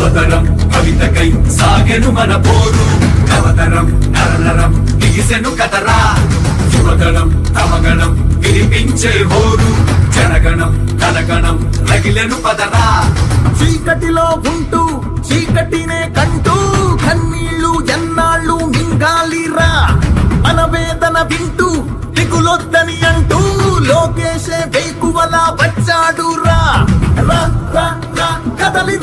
యువతరం కవితకై సాగెను మన పోరు నవతరం నరనరం బిగిసెను కథరా యువగణం తమగణం వినిపించే హోరు జనగణం తనగణం రగిలెను పదరా చీకటిలో ఉంటూ చీకటినే కంటూ కన్నీళ్లు ఎన్నాళ్ళు మింగాలిరా మన వేదన వింటూ దిగులొద్దని అంటూ లోకేశే వేకువలా వచ్చాడు రా కదలి